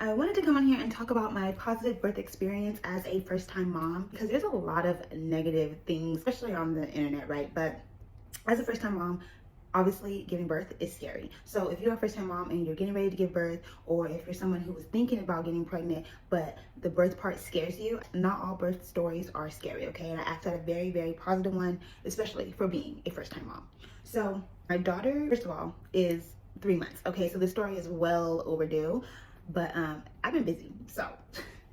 I wanted to come on here and talk about my positive birth experience as a first-time mom, because there's a lot of negative things, especially on the internet, right? But as a first-time mom, obviously giving birth is scary. So if you're a first-time mom and you're getting ready to give birth, or if you're someone who was thinking about getting pregnant but the birth part scares you, not all birth stories are scary, okay? And I asked that a very, very positive one, especially for being a first-time mom. So my daughter, first of all, is 3 months. Okay, so this story is well overdue, but I've been busy. So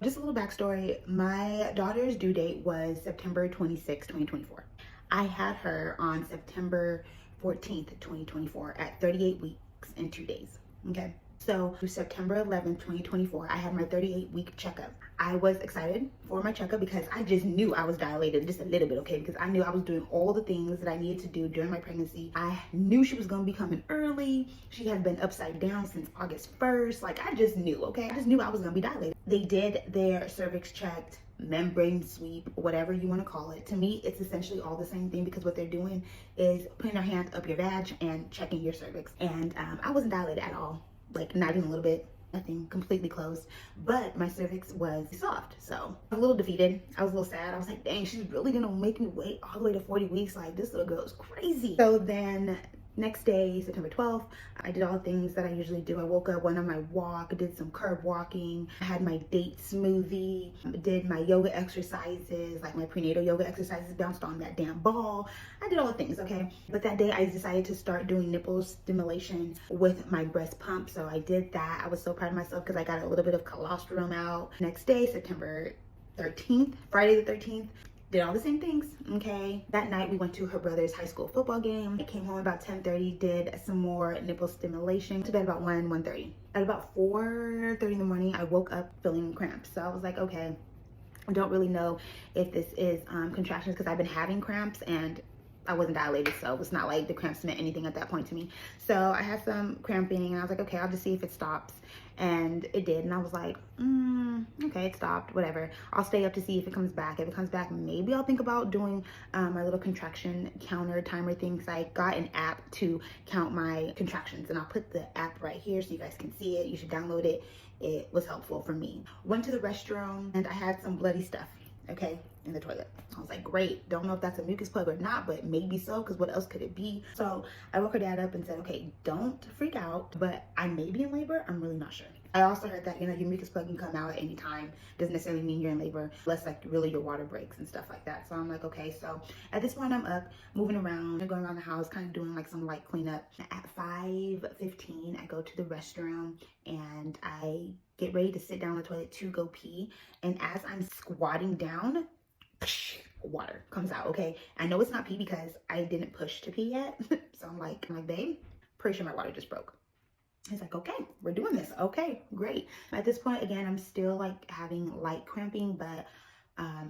just a little backstory. My daughter's due date was September 26, 2024. I had her on September 14th, 2024 at 38 weeks and 2 days. Okay. So September 11th, 2024, I had my 38-week checkup. I was excited for my checkup because I just knew I was dilated just a little bit, okay? Because I knew I was doing all the things that I needed to do during my pregnancy. I knew she was going to be coming early. She had been upside down since August 1st. Like, I just knew, okay? I just knew I was going to be dilated. They did their cervix checked, membrane sweep, whatever you want to call it. To me, it's essentially all the same thing because what they're doing is putting their hand up your vag and checking your cervix. And I wasn't dilated at all. Like, not even a little bit, nothing, completely closed, but my cervix was soft. So I was a little defeated. I was a little sad. I was like, dang, she's really gonna make me wait all the way to 40 weeks. Like, this little girl is crazy. So then next day, September 12th, I did all the things that I usually do. I woke up, went on my walk, did some curb walking, I had my date smoothie, did my yoga exercises, like my prenatal yoga exercises, bounced on that damn ball. I did all the things, okay? But that day I decided to start doing nipple stimulation with my breast pump. So I did that. I was so proud of myself because I got a little bit of colostrum out. Next day, September 13th, Friday the 13th, did all the same things, okay? That night we went to her brother's high school football game. I came home about 10:30, did some more nipple stimulation, to bed about 1:30. At about 4:30 in the morning, I woke up feeling cramps. So I was like, okay, I don't really know if this is contractions because I've been having cramps and I wasn't dilated, so it's not like the cramps meant anything at that point to me. So I had some cramping and I was like, okay, I'll just see if it stops. And it did. And I was like, okay, it stopped, whatever. I'll stay up to see if it comes back. If it comes back, maybe I'll think about doing my little contraction counter timer thing. So I got an app to count my contractions, and I'll put the app right here so you guys can see it. You should download it. It was helpful for me. Went to the restroom and I had some bloody stuff, okay, in the toilet. I was like, great, don't know if that's a mucus plug or not, but maybe so, because what else could it be? So I woke her dad up and said, okay, don't freak out, but I may be in labor, I'm really not sure. I also heard that, your mucus plug can come out at any time. Doesn't necessarily mean you're in labor, unless like really your water breaks and stuff like that. So I'm like, okay. So at this point I'm up, moving around, going around the house, kind of doing like some light cleanup. At 5:15, I go to the restroom and I get ready to sit down on the toilet to go pee. And as I'm squatting down, water comes out, okay? I know it's not pee because I didn't push to pee yet. So I'm like, babe, pretty sure my water just broke. He's like, okay, we're doing this. Okay, great. At this point, again, I'm still like having light cramping, but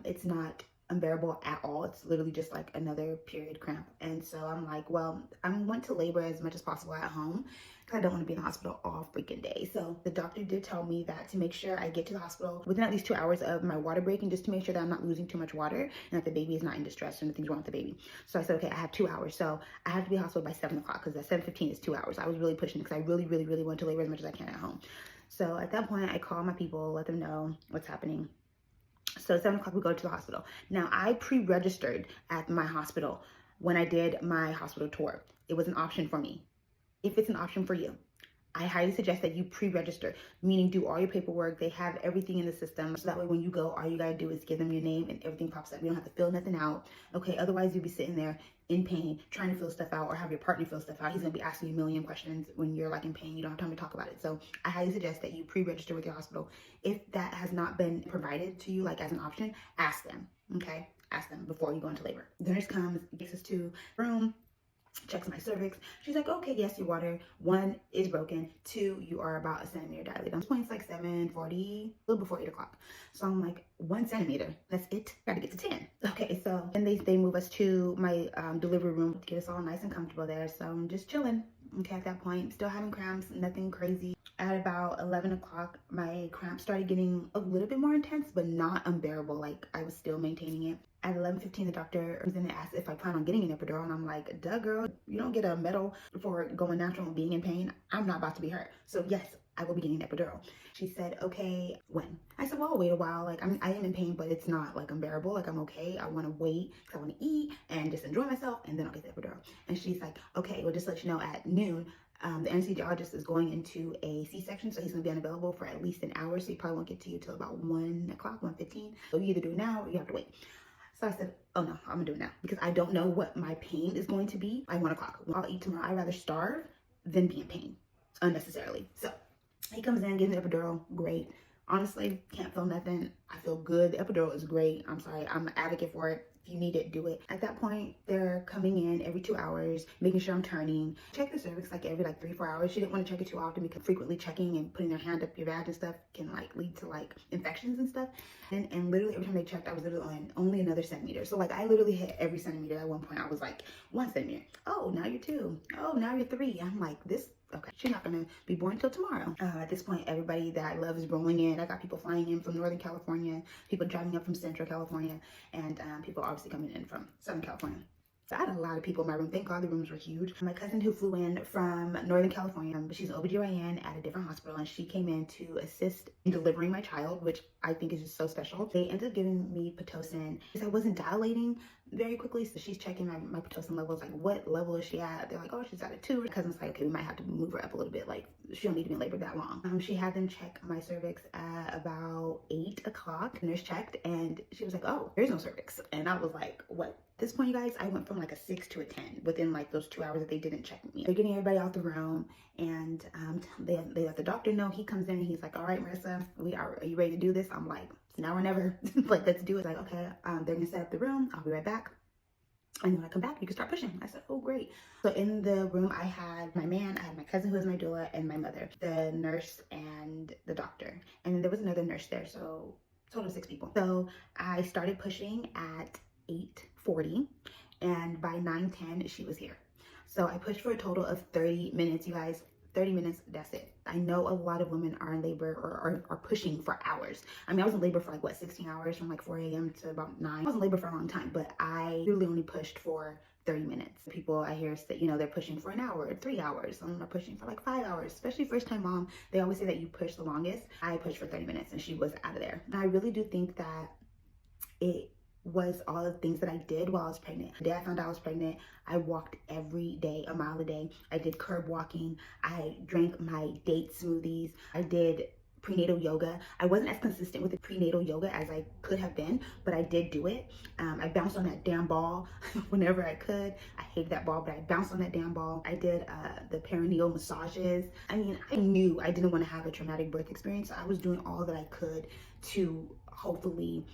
it's not unbearable at all. It's literally just like another period cramp. And so I'm like, well, I want to labor as much as possible at home because I don't want to be in the hospital all freaking day. So the doctor did tell me that to make sure I get to the hospital within at least 2 hours of my water breaking, just to make sure that I'm not losing too much water and that the baby is not in distress or nothing's wrong with the baby. So I said, okay, I have 2 hours. So I have to be in the hospital by 7 o'clock because at 7:15 is 2 hours. I was really pushing because I really, really, really want to labor as much as I can at home. So at that point, I call my people, let them know what's happening. So at 7 o'clock, we go to the hospital. Now, I pre-registered at my hospital when I did my hospital tour. It was an option for me. If it's an option for you, I highly suggest that you pre-register, meaning do all your paperwork. They have everything in the system. So that way when you go, all you gotta do is give them your name and everything pops up. You don't have to fill nothing out. Okay, otherwise you'll be sitting there in pain, trying to fill stuff out or have your partner fill stuff out. He's gonna be asking you a million questions when you're like in pain. You don't have time to talk about it. So I highly suggest that you pre-register with your hospital. If that has not been provided to you, like as an option, ask them, okay? Ask them before you go into labor. The nurse comes, takes us to the room, checks my cervix. She's like, okay, yes, your water, 1 is broken, 2, you are about a centimeter dilated. This point's like 7:40, a little before 8 o'clock. So I'm like, 1 centimeter, that's it, gotta get to 10. Okay, so then they move us to my delivery room to get us all nice and comfortable there. So I'm just chilling. Okay, at that point, still having cramps, nothing crazy. At about 11 o'clock, my cramps started getting a little bit more intense, but not unbearable. Like, I was still maintaining it. At 11:15, the doctor comes in and asks if I plan on getting an epidural, and I'm like, duh, girl, you don't get a medal for going natural and being in pain. I'm not about to be hurt. So yes, I will be getting an epidural. She said, okay, when? I said, well, I'll wait a while. Like, I am in pain, but it's not like unbearable. Like, I'm okay. I want to wait because I want to eat and just enjoy myself, and then I'll get the epidural. And she's like, okay, well, just let you know at noon, the anesthesiologist is going into a C-section, so he's going to be unavailable for at least an hour. So he probably won't get to you till about 1 o'clock, 1:15. So you either do it now or you have to wait. So I said, oh no, I'm gonna do it now because I don't know what my pain is going to be by 1 o'clock. I'll eat tomorrow. I'd rather starve than be in pain unnecessarily. So he comes in, gives me the epidural. Great. Honestly, can't feel nothing. I feel good. The epidural is great. I'm sorry. I'm an advocate for it. If you need it, do it. At that point, they're coming in every 2 hours, making sure I'm turning. Check the cervix like every 3-4 hours. She didn't want to check it too often because frequently checking and putting their hand up your vag and stuff can like lead to like infections and stuff. And literally every time they checked, I was literally on only another centimeter. So like I literally hit every centimeter. At one point, I was like 1 centimeter. Oh, now you're 2. Oh, now you're 3. I'm like, this. Okay, she's not gonna be born until tomorrow. At this point, everybody that I love is rolling in. I got people flying in from Northern California, people driving up from Central California, and people obviously coming in from Southern California. So I had a lot of people in my room. Thank God the rooms were huge. My cousin who flew in from Northern California, she's an OBGYN at a different hospital, and she came in to assist in delivering my child, which I think is just so special. They ended up giving me Pitocin because I wasn't dilating very quickly, so she's checking my Pitocin levels, like what level is she at? They're like, oh, she's at a 2. My cousin's like, okay, we might have to move her up a little bit, like she don't need to be in labor that long. She had them check my cervix at about 8 o'clock. The nurse checked and she was like, oh, there's no cervix. And I was like, what? At this point, you guys, I went from like a 6 to a 10 within like those 2 hours that they didn't check me. They're getting everybody out the room, and they let the doctor know. He comes in and he's like, all right, Marissa, are you ready to do this? I'm like, it's now or never. Like, let's do it. Like, okay, they're gonna set up the room. I'll be right back. And when I come back, you can start pushing. I said, oh, great. So in the room, I had my man, I had my cousin who was my doula, and my mother, the nurse and the doctor. And there was another nurse there, so total of 6 people. So I started pushing at 8:40, and by 9:10, she was here. So I pushed for a total of 30 minutes, you guys. 30 minutes, that's it. I know a lot of women are in labor or are pushing for hours. I mean, I was in labor for like, what, 16 hours from like 4 a.m. to about 9. I was in labor for a long time, but I really only pushed for 30 minutes. People I hear that, they're pushing for an hour, 3 hours. Some are pushing for like 5 hours, especially first time mom. They always say that you push the longest. I pushed for 30 minutes and she was out of there. And I really do think that it was all the things that I did while I was pregnant. The day I found out I was pregnant, I walked every day, a mile a day. I did curb walking. I drank my date smoothies. I did prenatal yoga. I wasn't as consistent with the prenatal yoga as I could have been, but I did do it. I bounced on that damn ball whenever I could. I hated that ball, but I bounced on that damn ball. I did the perineal massages. I mean, I knew I didn't want to have a traumatic birth experience, so I was doing all that I could to hopefully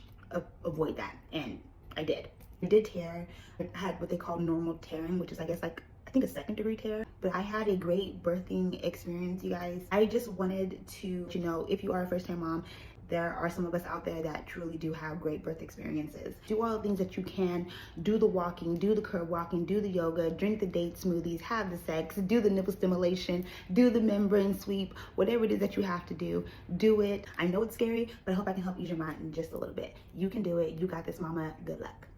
avoid that, and I did. I did tear. I had what they call normal tearing, which is I think a 2nd degree tear. But I had a great birthing experience, you guys. I just wanted to, if you are a first time mom, there are some of us out there that truly do have great birth experiences. Do all the things that you can. Do the walking, do the curb walking, do the yoga, drink the date smoothies, have the sex, do the nipple stimulation, do the membrane sweep, whatever it is that you have to do, do it. I know it's scary, but I hope I can help ease your mind in just a little bit. You can do it. You got this, mama. Good luck.